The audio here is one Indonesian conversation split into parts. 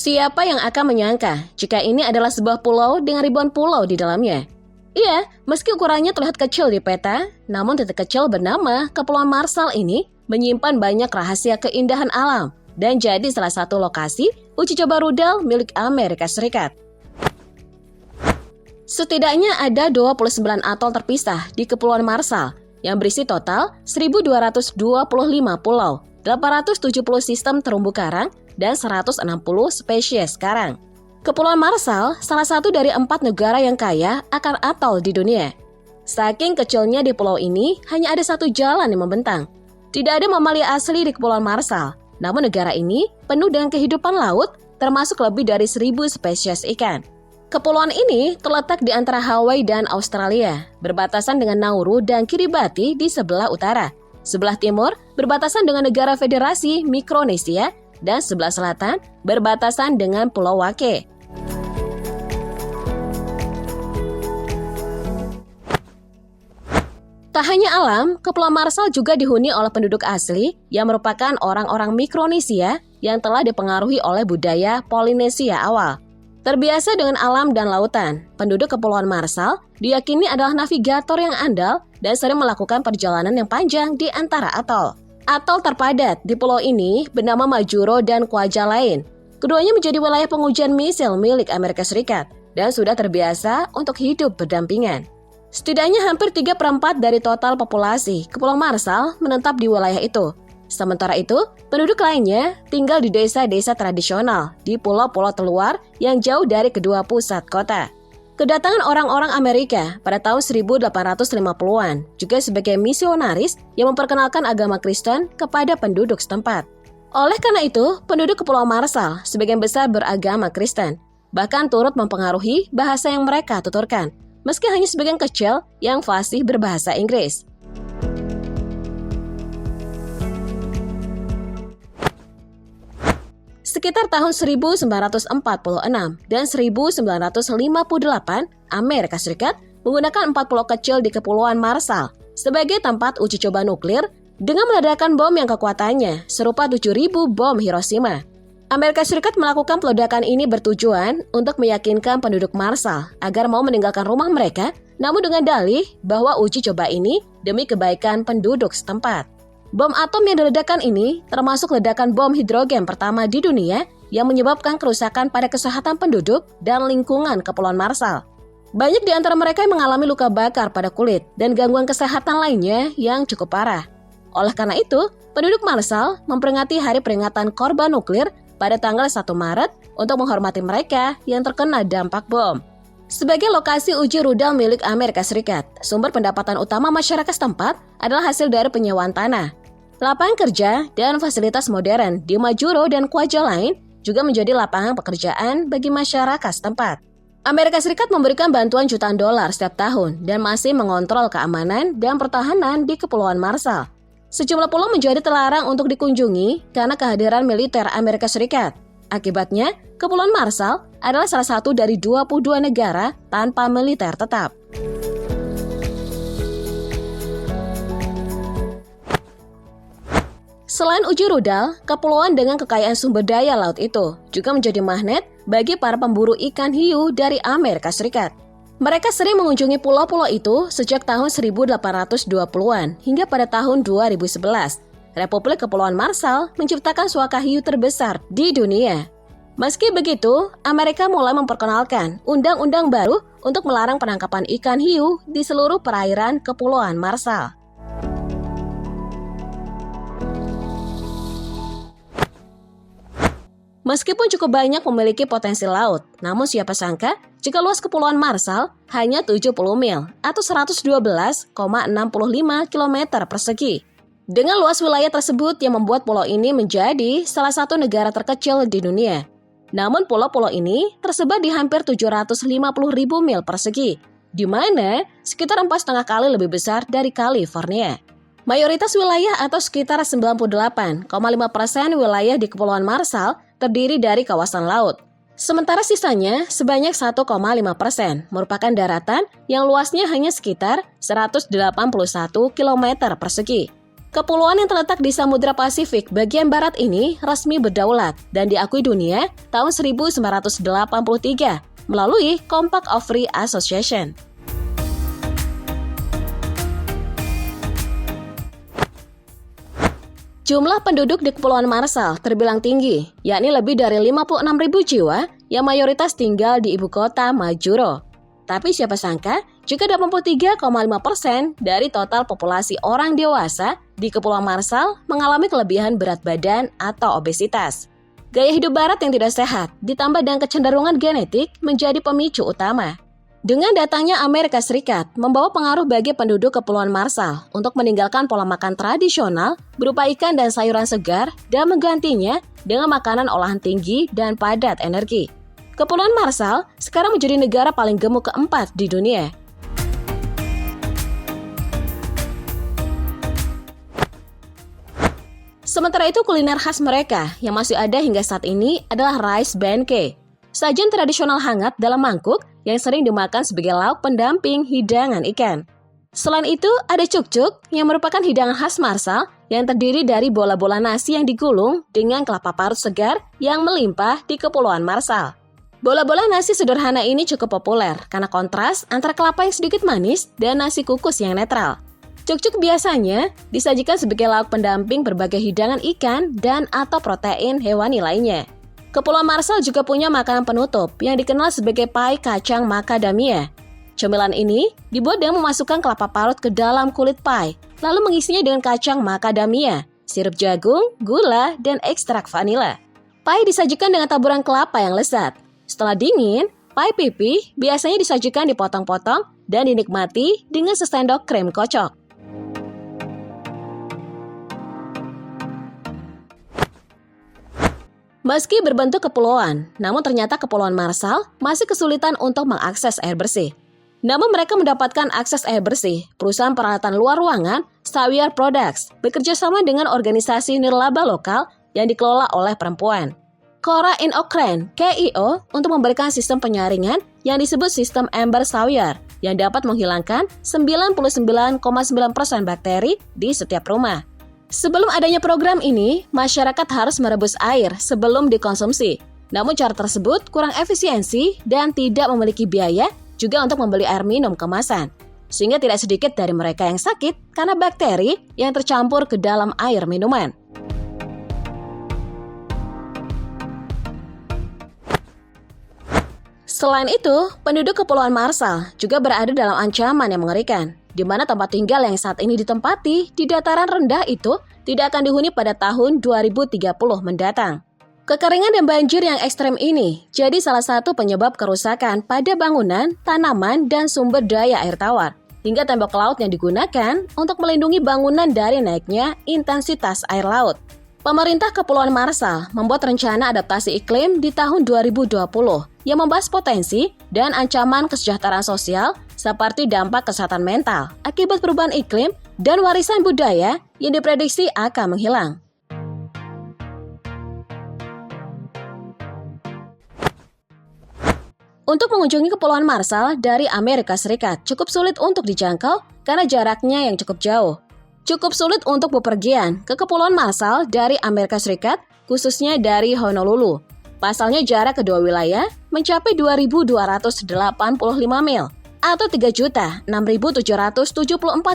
Siapa yang akan menyangka jika ini adalah sebuah pulau dengan ribuan pulau di dalamnya? Iya, meski ukurannya terlihat kecil di peta, namun titik kecil bernama Kepulauan Marshall ini menyimpan banyak rahasia keindahan alam dan jadi salah satu lokasi uji coba rudal milik Amerika Serikat. Setidaknya ada 29 atol terpisah di Kepulauan Marshall yang berisi total 1.225 pulau, 870 sistem terumbu karang, dan 160 spesies karang. Kepulauan Marshall salah satu dari 4 negara yang kaya akan atol di dunia. Saking kecilnya di pulau ini, hanya ada satu jalan yang membentang. Tidak ada mamalia asli di Kepulauan Marshall, namun negara ini penuh dengan kehidupan laut, termasuk lebih dari 1.000 spesies ikan. Kepulauan ini terletak di antara Hawaii dan Australia, berbatasan dengan Nauru dan Kiribati di sebelah utara. Sebelah timur berbatasan dengan negara Federasi Mikronesia, dan sebelah selatan berbatasan dengan Pulau Wake. Tak hanya alam, Kepulauan Marshall juga dihuni oleh penduduk asli yang merupakan orang-orang Mikronesia yang telah dipengaruhi oleh budaya Polinesia awal. Terbiasa dengan alam dan lautan, penduduk Kepulauan Marshall diyakini adalah navigator yang andal dan sering melakukan perjalanan yang panjang di antara atol. Atol terpadat di pulau ini bernama Majuro dan Kwajalein. Keduanya menjadi wilayah pengujian misil milik Amerika Serikat dan sudah terbiasa untuk hidup berdampingan. Setidaknya hampir 3/4 dari total populasi Kepulauan Marshall menetap di wilayah itu. Sementara itu, penduduk lainnya tinggal di desa-desa tradisional di pulau-pulau terluar yang jauh dari kedua pusat kota. Kedatangan orang-orang Amerika pada tahun 1850-an juga sebagai misionaris yang memperkenalkan agama Kristen kepada penduduk setempat. Oleh karena itu, penduduk Kepulauan Marshall sebagian besar beragama Kristen, bahkan turut mempengaruhi bahasa yang mereka tuturkan, meski hanya sebagian kecil yang fasih berbahasa Inggris. Sekitar tahun 1946 dan 1958, Amerika Serikat menggunakan 4 pulau kecil di Kepulauan Marshall sebagai tempat uji coba nuklir dengan meledakkan bom yang kekuatannya serupa 7.000 bom Hiroshima. Amerika Serikat melakukan peledakan ini bertujuan untuk meyakinkan penduduk Marshall agar mau meninggalkan rumah mereka, namun dengan dalih bahwa uji coba ini demi kebaikan penduduk setempat. Bom atom yang diledakkan ini termasuk ledakan bom hidrogen pertama di dunia yang menyebabkan kerusakan pada kesehatan penduduk dan lingkungan Kepulauan Marshall. Banyak di antara mereka yang mengalami luka bakar pada kulit dan gangguan kesehatan lainnya yang cukup parah. Oleh karena itu, penduduk Marshall memperingati Hari Peringatan Korban Nuklir pada tanggal 1 Maret untuk menghormati mereka yang terkena dampak bom. Sebagai lokasi uji rudal milik Amerika Serikat, sumber pendapatan utama masyarakat setempat adalah hasil dari penyewaan tanah. Lapangan kerja dan fasilitas modern di Majuro dan Kwajalein juga menjadi lapangan pekerjaan bagi masyarakat setempat. Amerika Serikat memberikan bantuan jutaan dolar setiap tahun dan masih mengontrol keamanan dan pertahanan di Kepulauan Marshall. Sejumlah pulau menjadi terlarang untuk dikunjungi karena kehadiran militer Amerika Serikat. Akibatnya, Kepulauan Marshall adalah salah satu dari 22 negara tanpa militer tetap. Selain uji rudal, kepulauan dengan kekayaan sumber daya laut itu juga menjadi magnet bagi para pemburu ikan hiu dari Amerika Serikat. Mereka sering mengunjungi pulau-pulau itu sejak tahun 1820-an hingga pada tahun 2011. Republik Kepulauan Marshall menciptakan suaka hiu terbesar di dunia. Meski begitu, Amerika mulai memperkenalkan undang-undang baru untuk melarang penangkapan ikan hiu di seluruh perairan Kepulauan Marshall. Meskipun cukup banyak memiliki potensi laut, namun siapa sangka jika luas Kepulauan Marshall hanya 70 mil atau 112,65 km persegi. Dengan luas wilayah tersebut yang membuat pulau ini menjadi salah satu negara terkecil di dunia. Namun pulau-pulau ini tersebar di hampir 750.000 mil persegi, di mana sekitar 4,5 kali lebih besar dari California. Mayoritas wilayah atau sekitar 98,5% wilayah di Kepulauan Marshall terdiri dari kawasan laut. Sementara sisanya sebanyak 1,5% merupakan daratan yang luasnya hanya sekitar 181 km persegi. Kepulauan yang terletak di Samudra Pasifik bagian barat ini resmi berdaulat dan diakui dunia tahun 1983 melalui Compact of Free Association. Jumlah penduduk di Kepulauan Marshall terbilang tinggi, yakni lebih dari 56.000 jiwa yang mayoritas tinggal di ibu kota Majuro. Tapi siapa sangka, jika 83,5% dari total populasi orang dewasa di Kepulauan Marshall mengalami kelebihan berat badan atau obesitas. Gaya hidup barat yang tidak sehat, ditambah dengan kecenderungan genetik menjadi pemicu utama. Dengan datangnya Amerika Serikat membawa pengaruh bagi penduduk Kepulauan Marshall untuk meninggalkan pola makan tradisional berupa ikan dan sayuran segar dan menggantinya dengan makanan olahan tinggi dan padat energi. Kepulauan Marshall sekarang menjadi negara paling gemuk keempat di dunia. Sementara itu kuliner khas mereka yang masih ada hingga saat ini adalah rice benkei. Sajian tradisional hangat dalam mangkuk yang sering dimakan sebagai lauk pendamping hidangan ikan. Selain itu, ada cuk-cuk yang merupakan hidangan khas Marshall yang terdiri dari bola-bola nasi yang digulung dengan kelapa parut segar yang melimpah di Kepulauan Marshall. Bola-bola nasi sederhana ini cukup populer karena kontras antara kelapa yang sedikit manis dan nasi kukus yang netral. Cuk-cuk biasanya disajikan sebagai lauk pendamping berbagai hidangan ikan dan atau protein hewani lainnya. Kepulauan Marshall juga punya makanan penutup yang dikenal sebagai pai kacang macadamia. Cemilan ini dibuat dengan memasukkan kelapa parut ke dalam kulit pai, lalu mengisinya dengan kacang macadamia, sirup jagung, gula, dan ekstrak vanila. Pai disajikan dengan taburan kelapa yang lezat. Setelah dingin, pai pipih biasanya disajikan dipotong-potong dan dinikmati dengan sesendok krim kocok. Meski berbentuk kepulauan, namun ternyata Kepulauan Marshall masih kesulitan untuk mengakses air bersih. Namun mereka mendapatkan akses air bersih. Perusahaan peralatan luar ruangan, Sawyer Products, bekerja sama dengan organisasi nirlaba lokal yang dikelola oleh perempuan. Cora in Okran, KIO, untuk memberikan sistem penyaringan yang disebut sistem Amber Sawyer, yang dapat menghilangkan 99,9% bakteri di setiap rumah. Sebelum adanya program ini, masyarakat harus merebus air sebelum dikonsumsi. Namun cara tersebut kurang efisiensi dan tidak memiliki biaya juga untuk membeli air minum kemasan. Sehingga tidak sedikit dari mereka yang sakit karena bakteri yang tercampur ke dalam air minuman. Selain itu, penduduk Kepulauan Marshall juga berada dalam ancaman yang mengerikan, di mana tempat tinggal yang saat ini ditempati di dataran rendah itu tidak akan dihuni pada tahun 2030 mendatang. Kekeringan dan banjir yang ekstrem ini jadi salah satu penyebab kerusakan pada bangunan, tanaman, dan sumber daya air tawar, hingga tembok laut yang digunakan untuk melindungi bangunan dari naiknya intensitas air laut. Pemerintah Kepulauan Marshall membuat rencana adaptasi iklim di tahun 2020 yang membahas potensi dan ancaman kesejahteraan sosial seperti dampak kesehatan mental akibat perubahan iklim dan warisan budaya yang diprediksi akan menghilang. Untuk mengunjungi Kepulauan Marshall dari Amerika Serikat cukup sulit untuk dijangkau karena jaraknya yang cukup jauh. Cukup sulit untuk bepergian ke Kepulauan Marshall dari Amerika Serikat, khususnya dari Honolulu. Pasalnya jarak kedua wilayah mencapai 2.285 mil atau 3.6774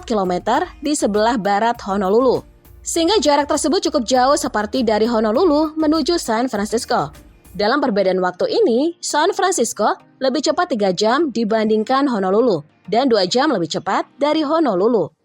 km di sebelah barat Honolulu. Sehingga jarak tersebut cukup jauh seperti dari Honolulu menuju San Francisco. Dalam perbedaan waktu ini, San Francisco lebih cepat 3 jam dibandingkan Honolulu dan 2 jam lebih cepat dari Honolulu.